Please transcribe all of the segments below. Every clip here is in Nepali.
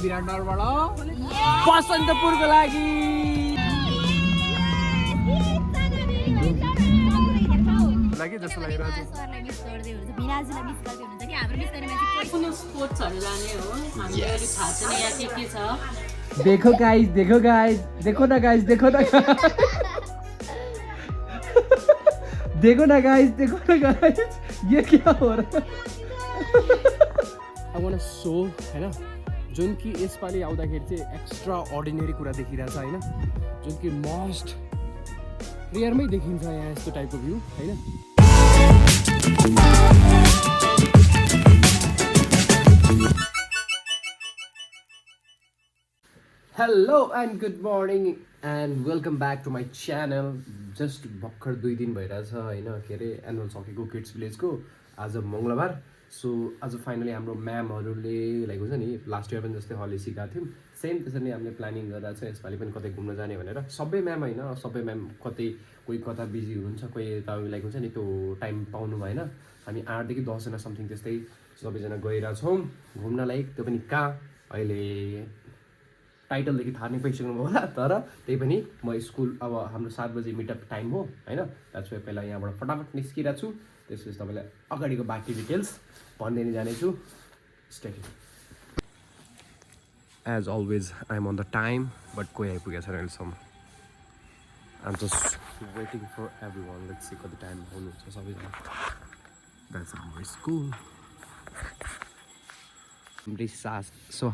विराटनगरबाट बसन्तपुरको लागि लागि जस्तो लागिरहेछ सरलाई मिस गर्दै हुन्छ मिराजुलाई मिस गर्दै हुन्छ कि हाम्रो मिस गर्ने मान्छे कुन स्पोर्ट्सहरु जाने हो हामीलाई अलि थाहा छैन यहाँ के छ देखो गाइस देखो ना गाइस देखो ना गाइस ये क्या हो रहा है I want to show हैन जुन कि यसपालि आउँदाखेरि चाहिँ एक्स्ट्रा अर्डिनरी कुरा देखिरहेछ हैन जुन कि मोस्ट रेयरमै देखिन्छ यहाँ यस्तो टाइपको भ्यू हैन hello and good morning and welcome back to my channel just भर्खर 2 दिन भइरहेछ होइन के अरे एनुअल सकेको किड्स भिलेजको आज मङ्गलबार सो आज फाइनली हाम्रो म्यामहरूले लाइक हुन्छ नि लास्ट इयर पनि जस्तै हले सिकाएको थियौँ सेम त्यसरी नै हामीले प्लानिङ गरेर चाहिँ यसपालि पनि कतै घुम्न जाने भनेर सबै म्याम होइन सबै म्याम कतै कोही कता बिजी हुनुहुन्छ कोही यता लाइक हुन्छ नि त्यो टाइम पाउनु भएन हामी 8 देखि 10 जना समथिङ त्यस्तै सबैजना गइरहेछौँ घुम्नलाई त्यो पनि कहाँ अहिले टाइटलदेखि थाहा नै पाइसक्नु होला तर त्यही पनि म स्कुल अब हाम्रो 7 बजे मिटअप टाइम हो होइन द्याट्स वाइ पहिला यहाँबाट फटाफट निस्किरहेको छु त्यसपछि तपाईँलाई अगाडिको बाँकी डिटेल्स भन्दै नै जानेछु stay as always I am on the time but कोही आइपुगेको छैन अहिलेसम्म I am just waiting for everyone let's see कति टाइम आउनुहुन्छ सबैजना द्याट्स हाम्रो स्कुल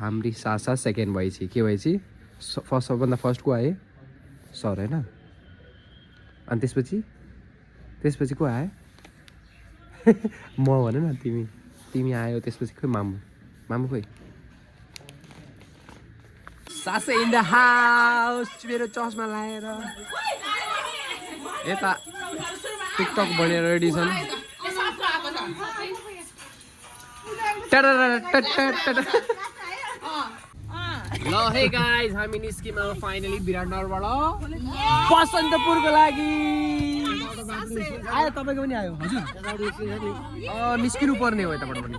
हाम्री सासा सेकेन्ड भएपछि के भएपछि सबभन्दा फर्स्ट को आयो सर होइन अनि त्यसपछि को आयो म भन न तिमी आयो त्यसपछि खोइ मामु खोइ सासा इन द हाउस मेरो चस्मा लाएर यता टिकटक बनेर रेडी छन् ल हे गाइज हामी निस्किमा फाइनली विराटनगरबाट बसन्तपुरको लागि आयो तपाईँको पनि आयो हजुर निस्किनु पर्ने हो यताबाट पनि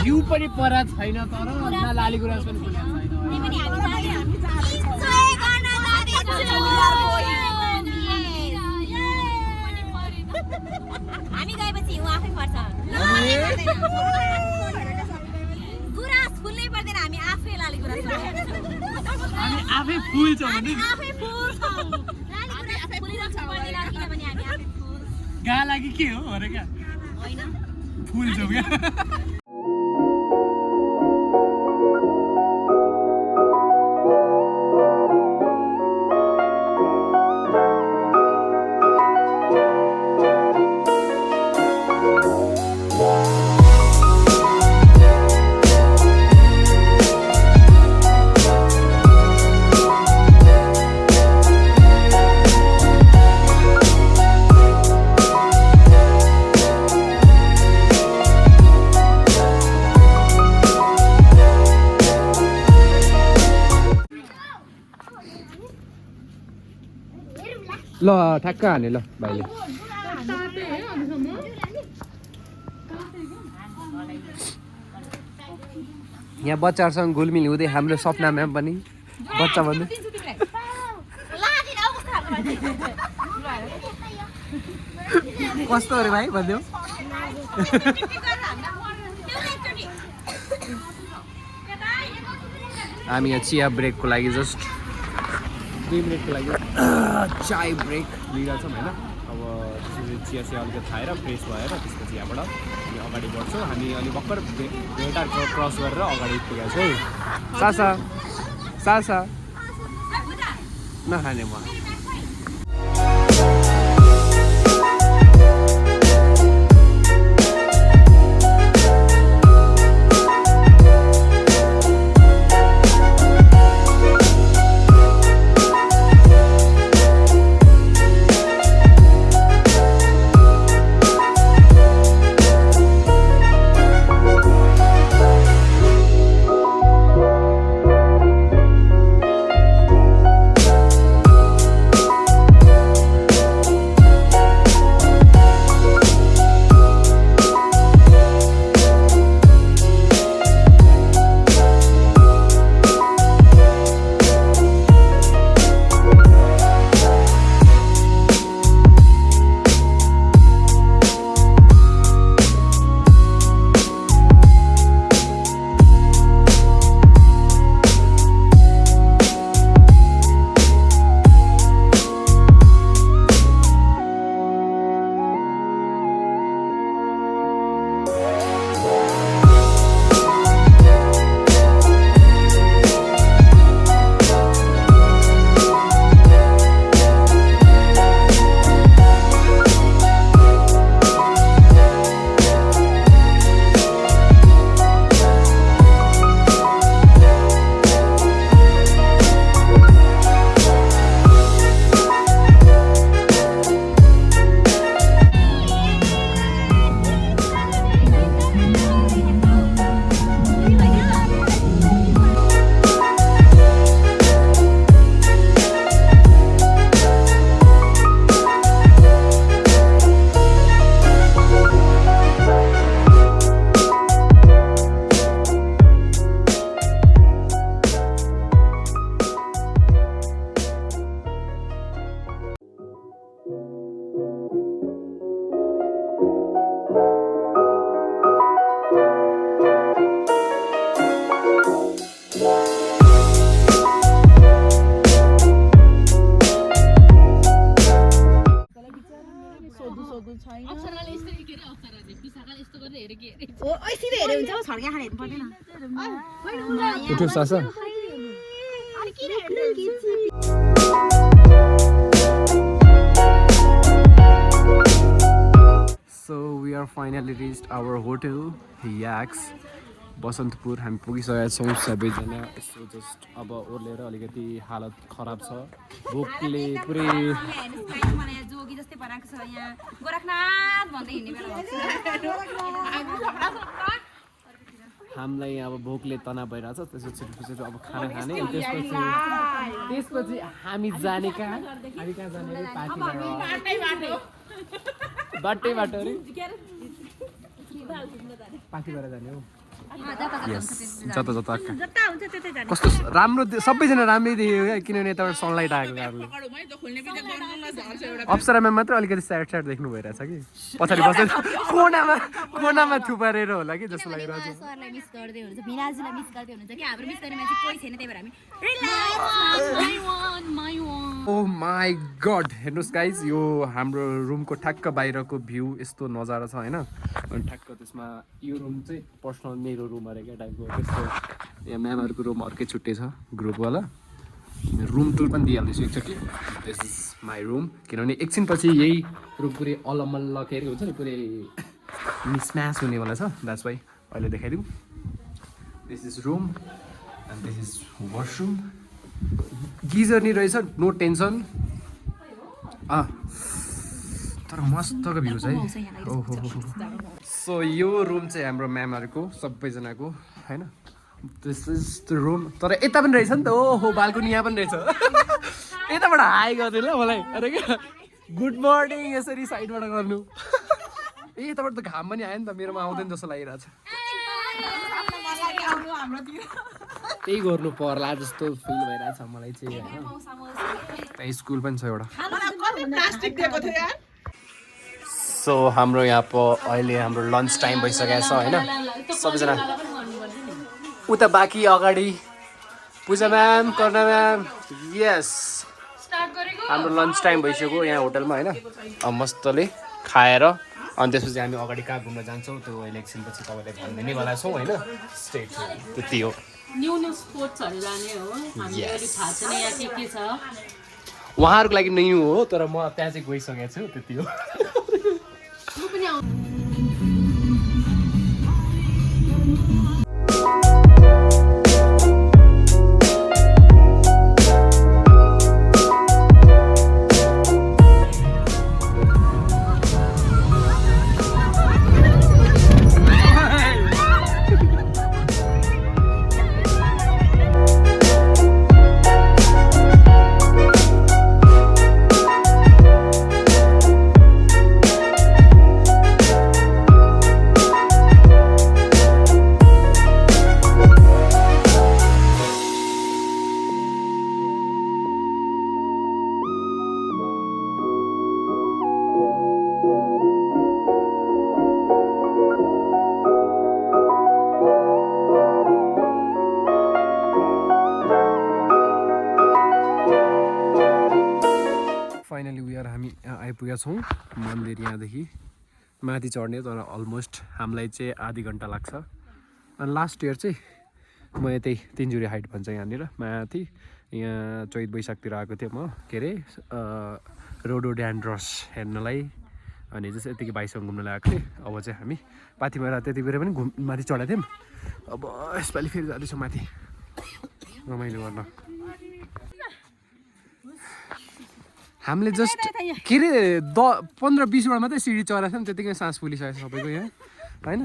हिउँ पनि परा छैन तर न लालीगुराँस पनि फुलेको हामी गएपछि हिउँ आफै पर्छ गुराँस फुल्नै पर्दैन हामी आफै लालीगुराँस हामी आफै फुल्छौँ भने आफै फुल्छौँ गा लागि के हो अरे क्या होइन फुल्छौँ क्या ल ठ्याक्क हाने ल भाइले यहाँ बच्चाहरूसँग घुलमिल हुँदै हाम्रो सपनामा पनि बच्चा भन्नु कस्तो अरे भाइ भनिदेऊ हामी यहाँ चिया ब्रेकको लागि जस्ट 3 मिनटको लागि चाय ब्रेक लिइरहेछौँ होइन अब त्यसपछि चिया चिया अलिकति खाएर फ्रेस भएर त्यसपछि यहाँबाट हामी अगाडि बढ्छौँ हामी अलि भर्खर भेटार क्रस गरेर अगाडि पुगेको छौँ सासा सासा नखाने म उठ्यो सासा So we are finally reached our hotel Yaks Basantapur हामी पुगिसकेका छौँ सबैजना यसो जस्ट अब ओर्लेर अलिकति हालत खराब छ भोकले पुरै जोगी जस्तै बनाएको छ यहाँ गोरखनाथ भन्दै हिँड्ने बेला हामीलाई अब भोकले तनाव भइरहेछ त्यसपछि अब खाना खाने त्यसपछि हामी जाने कहाँ हामी कहाँ जाने बाटै बाटो अरे पार्टीबाट जाने हो जता जता कस्तो राम्रो सबैजना राम्रै देख्यो क्या किनभने यताबाट सनलाइट आएको कारणले अप्सरामा मात्र अलिकति स्याड स्याड देख्नु भइरहेछ कि पछाडि बसेर कोनामा थुपारेर होला कि जस्तो लागिरहेछ सरलाई मिस गर्दै हुन्छ भिनाजुलाई मिस गर्दै हुन्छ कि हाम्रो मिस गर्ने मान्छे कोही छैन त्यही भएर हामी ओ माई गड हेर्नुहोस् गाइज यो हाम्रो रुमको ठ्याक्क बाहिरको भ्यू यस्तो नजारा छ होइन अनि ठ्याक्क त्यसमा यो रुम चाहिँ पर्सनल मेरो रुम अरे क्या टाइपको त्यस्तो यहाँ म्यामहरूको रुम अर्कै छुट्टै छ ग्रुपवाला रुम टुर पनि दिइहाल्दैछु एकचोटि दिस इज माई रुम किनभने एकछिनपछि यही रुम पुरै अलमल्ल के अरे हुन्छ नि पुरै मिसम्याच हुनेवाला छ द्याट्स वाइ अहिले देखाइदिउँ this is room and this is washroom geyser नि रहेछ नो टेन्सन तर मस्तको भ्यू छ है ओहो सो यो रुम चाहिँ हाम्रो म्यामहरूको सबैजनाको होइन दिस इज द रुम तर यता पनि रहेछ नि त ओहो बाल्कुनी यहाँ पनि रहेछ यताबाट हाई गर्नु ल मलाई अरे क्या गुड मर्निङ यसरी साइडबाट गर्नु ए यताबाट त घाम पनि आयो नि त मेरोमा आउँदैन जस्तो लागिरहेछ त्यही गर्नु पर्ला जस्तो फिल भइरहेछ मलाई चाहिँ होइन स्कुल पनि छ एउटा सो हाम्रो यहाँ अहिले हाम्रो लन्च टाइम भइसकेको छ होइन सबैजना उता बाँकी अगाडि पूजा म्याम कर्णा म्याम यस हाम्रो लन्च टाइम भइसक्यो यहाँ होटलमा होइन अब मस्तले खाएर अनि त्यसपछि हामी अगाडि कहाँ घुम्न जान्छौँ त्यो अहिले एकछिनपछि तपाईँलाई भनिदिने वाला छौँ होइन स्टेट त्यति हो न्यू न्यू स्पोर्ट्सहरू जाने हो हामीले अलि थाहा छैन यहाँ के छ उहाँहरूको लागि न्यू हो तर म त्यहाँ चाहिँ गइसकेको छु त्यति हो म पनि फाइनली हामी आइपुगेका छौँ मन्दिर यहाँदेखि माथि चढ्ने तर अलमोस्ट हामीलाई चाहिँ आधी घन्टा लाग्छ अनि लास्ट इयर चाहिँ म यतै तिनजुरी हाइट भन्छ यहाँनिर माथि यहाँ चैत वैशाखतिर आएको थिएँ म के अरे रोडोड्यान्ड्रस हेर्नलाई अनि जस्तो यतिकै बाइकसँग घुम्नलाई आएको थिएँ अब चाहिँ हामी पाथिभरा त्यति बेला पनि माथि चढेको थियौँ अब यसपालि फेरि जाँदैछौँ माथि रमाइलो गर्न हामीले जस्ट के अरे 15-20 वटा मात्रै सिडी चढाएको थियौँ त्यतिकै सास फुलिसकेको छ सबैको यहाँ होइन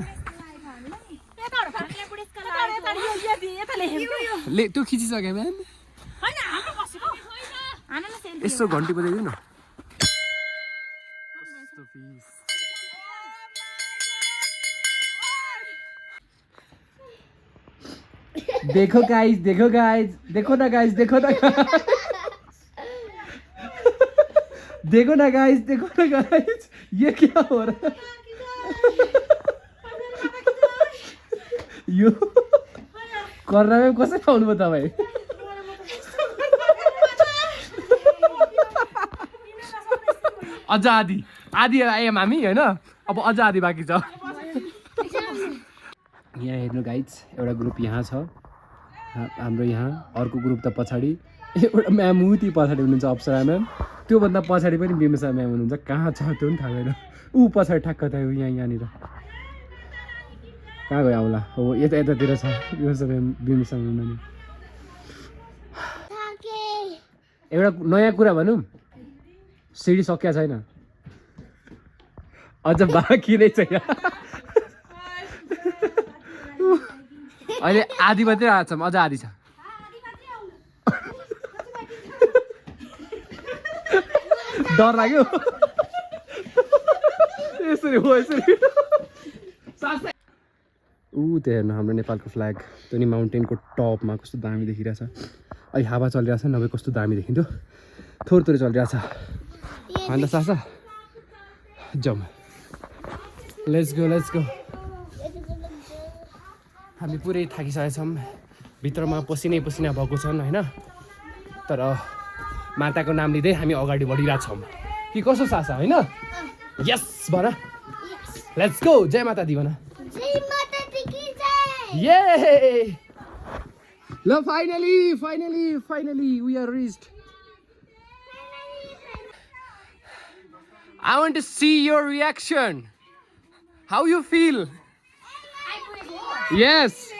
त्यो खिचिसक्यो म्याम यसो घन्टी बजाइदिनु न देखो गाइस देखो गाइस देखो ना गाइस देखो ना देखो ना गाइस देखो ना गाइस ये क्या हो रहा है यो कर्ना में कसरी आउनु भयो तपाईँ अझ आधी आयो हामी होइन अब अझ आधी बाँकी छ यहाँ हेर्नु गाइज एउटा ग्रुप यहाँ छ हाम्रो यहाँ अर्को ग्रुप त पछाडि एउटा म्याम उति पछाडि हुनुहुन्छ अप्सरा म्याम त्योभन्दा पछाडि पनि बिमसा म्याम हुनुहुन्छ कहाँ छ त्यो पनि थाहा छैन ऊ पछाडि ठ्याक्क त यहाँनिर कहाँ गयो आउला हो यतातिर छ बिमसा म्याम एउटा नयाँ कुरा भनौँ सिडी सकिया छैन अझ बाँकी नै छ यहाँ अहिले आधी मात्रै आएको छ अझ आधी छ डर लाग्यो यसरी हो यसरी ऊ त्यो हेर्नु हाम्रो नेपालको फ्ल्याग त्यो नि माउन्टेनको टपमा कस्तो दामी देखिरहेछ अहिले हावा चलिरहेछ नभए कस्तो दामी देखिन्थ्यो थोरै थोरै चलिरहेछ अन्त सासा जाउँ लेट्स गो हामी पुरै थाकिसकेका छौँ भित्रमा पसिनै पसिना भएको छन् होइन तर माताको नाम लिँदै हामी अगाडि बढिरहेछौँ कि कसो सासा होइन यस भन लेट्स गो जय माता दी भन ये ल finally we are reached I want to see your reaction. How you feel? Yes.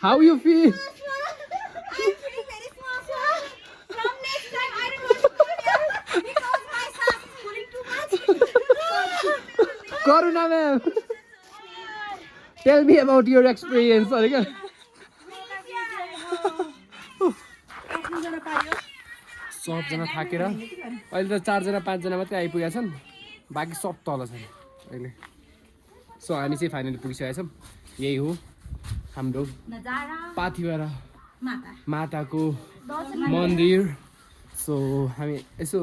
How you feel? From next time, I don't want to go here because my son is pulling too much. Karuna ma'am. Tell me about your experience. सबजना थाकेर अहिले त 4 जना 5 जना मात्रै आइपुगेका छन् बाँकी सब तल छन् अहिले सो हामी चाहिँ फाइनली पुगिसकेका छौँ यही हो हाम्रो पाथिभरा माताको मन्दिर सो हामी यसो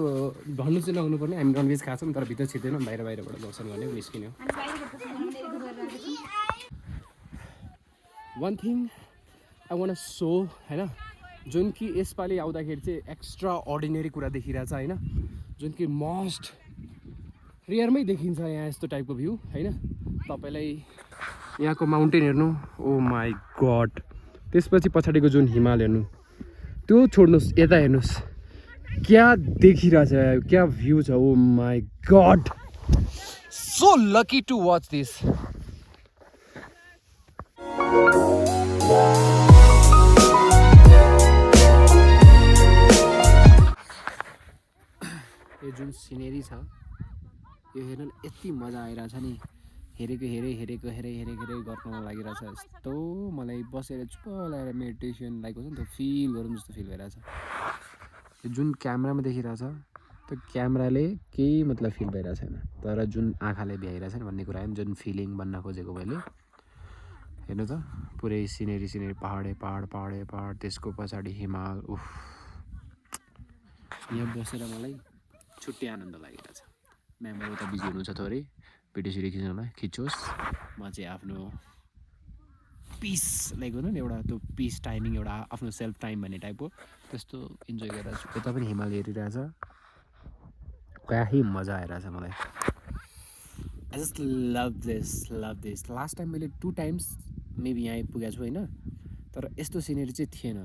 भन्नु चाहिँ नहुनु पर्ने हामी ननभेज खान्छौँ तर भित्र छिर्दैनौँ बाहिरबाट दर्शन गर्ने निस्किने one thing I one so होइन जुन कि यसपालि आउँदाखेरि चाहिँ एक्स्ट्रा अर्डिनेरी कुरा देखिरहेछ होइन जुन कि मोस्ट रेयरमै देखिन्छ यहाँ यस्तो टाइपको भ्यू होइन तपाईँलाई यहाँको माउन्टेन हेर्नु ओ माई गड त्यसपछि पछाडिको जुन हिमाल हेर्नु त्यो छोड्नुहोस् यता हेर्नुहोस् क्या देखिरहेछ क्या भ्यू छ oh my god so lucky to watch this यो जुन सिनेरी छ यो हेर्नु यति मजा आइरहेछ नि हेरेको गर्न लागिरहेछ यस्तो मलाई बसेर चुप लगाएर मेडिटेसन लाइक हुन्छ नि त्यो फिल गरौँ जस्तो फिल भइरहेछ यो जुन क्यामेरामा देखिरहेछ त्यो क्यामेराले केही मतलब फिल भइरहेको छैन तर जुन आँखाले भ्याइरहेछ नि भन्ने कुरा जुन फिलिङ बन्न खोजेको मैले हेर्नु त पुरै सिनेरी पहाड त्यसको पछाडि हिमाल उफ यहाँ बसेर मलाई छुट्टै आनन्द लागिरहेछ म्यामहरू उता बिजी हुनुहुन्छ थोरै भिडियो सिडियो खिच्नुलाई खिचोस् म चाहिँ आफ्नो पिस लाइक भनौँ न एउटा त्यो पिस टाइमिङ एउटा आफ्नो सेल्फ टाइम भन्ने टाइपको त्यस्तो इन्जोय गरेर छु यता पनि हिमाल हेरिरहेछ कहीँ मजा आइरहेछ मलाई I just love this last time मैले 2 times मेबी यहाँ आइपुगेको छु होइन तर यस्तो सिनेरी चाहिँ थिएन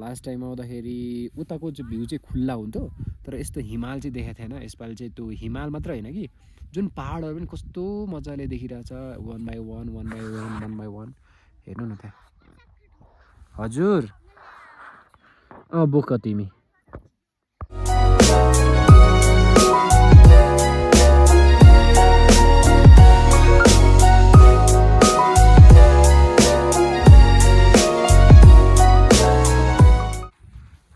लास्ट टाइम आउँदाखेरि उताको चाहिँ भ्यू चाहिँ खुल्ला हुन्थ्यो तर यस्तो हिमाल चाहिँ देखाएको थिएन यसपालि चाहिँ त्यो हिमाल मात्र होइन कि जुन पहाडहरू पनि कस्तो मजाले देखिरहेछ 1 by 1 हेर्नु न त्यहाँ हजुर बोक तिमी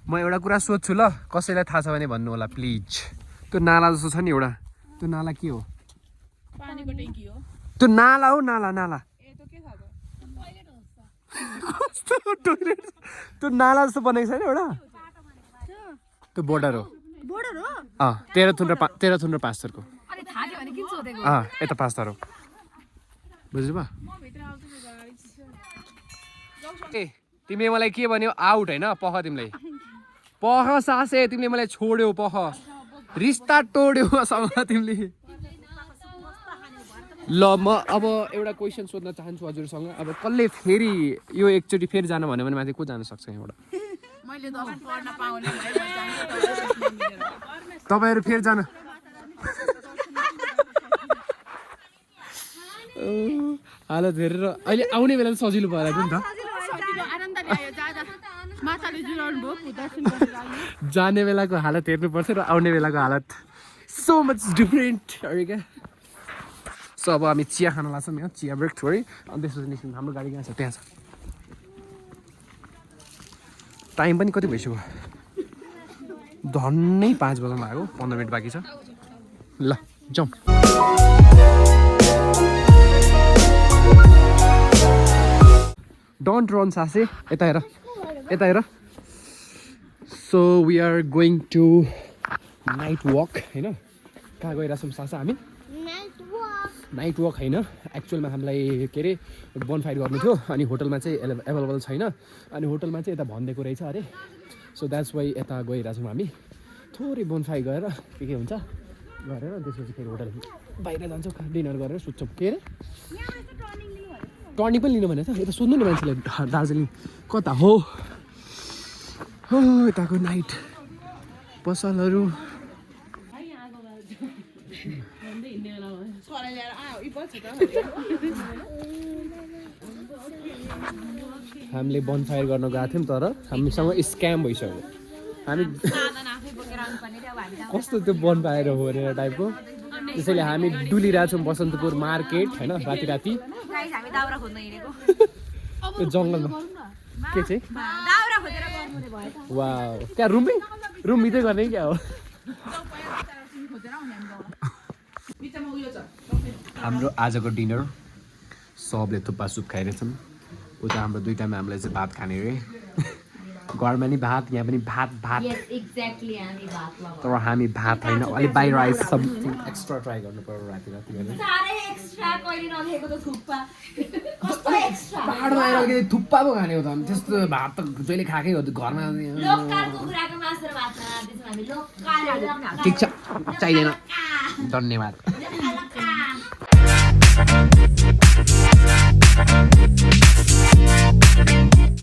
म एउटा कुरा सोध्छु ल कसैलाई थाहा छ भने भन्नु होला प्लिज त्यो नाला जस्तो छ नि एउटा त्यो नाला के हो पानीको ट्याङ्की हो त्यो नाला हो नाला ए त्यो के छ कस्तो टोइलेट त्यो नाला जस्तो बनेको छैन एउटा त्यो बोर्डर हो तेह्रथुम र 5 थरको यता 5 थर हो बुझ्नु भयो ए तिमीले मलाई के भन्यो आउट होइन पख तिमीलाई पख सासे तिमीले मलाई छोड्यौ पख रिस्ता टोड्यौ सँग तिमीले ल म अब एउटा क्वेसन सोध्न चाहन्छु हजुरसँग अब कसले फेरि यो एकचोटि फेरि जानु भन्यो भने माथि को जान सक्छ यहाँबाट मैले त पढ्न पाउने तपाईहरु फेरि जान हालत हेरेर अहिले आउने बेला सजिलो भएर नि त जाने बेलाको हालत हेर्नुपर्छ र आउने बेलाको हालत सो मच डिफरेन्ट अरे क्या सो अब हामी चिया खान लाग्छौँ यहाँ चिया ब्रेक थोरै अनि त्यसपछि निस्किन्छ हाम्रो गाडी कहाँ छ त्यहाँ छ टाइम पनि कति भइसक्यो धन्नै 5 बज्न लाग्यो 15 मिनट बाँकी छ ल जाउँ डोन्ट रन सासे यता हेर so we are going to night walk होइन कहाँ गइरहेछौँ सासा हामी नाइट वक होइन एक्चुअलमा हामीलाई के अरे बोनफायर गर्नु थियो अनि होटलमा चाहिँ एभाइलेबल छैन अनि होटलमा चाहिँ यता भनिदिएको रहेछ अरे सो द्याट्स वाइ यता गइरहेछौँ हामी थोरै बोनफायर गरेर के हुन्छ गरेर त्यसपछि फेरि होटल बाहिर जान्छौँ डिनर गरेर सुत्छौँ के अरे टर्निङ पनि लिनु भनेको छ यता सोध्नु नि मान्छेले दार्जिलिङ कता हो यताको नाइट पसलहरू हामीले बनफायर गर्न गएको थियौँ तर हामीसँग स्क्याम भइसक्यो हामी कस्तो त्यो बनफायर हो अरे टाइपको त्यसैले हामी डुलिरहेछौँ बसन्तपुर मार्केट होइन राति त्यो जङ्गलमा के चाहिँ वा त्यहाँ रुम रुम भित्रै गर्ने क्या हो तिमी खोजेर आउने हामी गाउँमा बिचमा उयो छ हाम्रो आजको डिनर सबले थुक्पा सुप खाइरहेछन् उता हाम्रो दुईटामा हामीलाई चाहिँ भात खाने रे घरमा नि भात यहाँ पनि भात भात Yes, exactly. हामी भात लगाउँछौँ। तर हामी भात होइन अलिक बाहिर आइस समथिङ एक्स्ट्रा ट्राई गर्नु पर्यो राति राति हेर्नु साह्रै एक्स्ट्रा कहिले नदेखेको त थुक्पा कस्तो एक्स्ट्रा पाहाडमा आएर के थुक्पा पो खाने हो त अनि त्यस्तो भात त जहिले खाएकै हो त घरमा लोकल कुखुराको मासु र भात खाँदैछौँ हामी लोकल ठिक छ चाहिँदैन धन्यवाद लोकल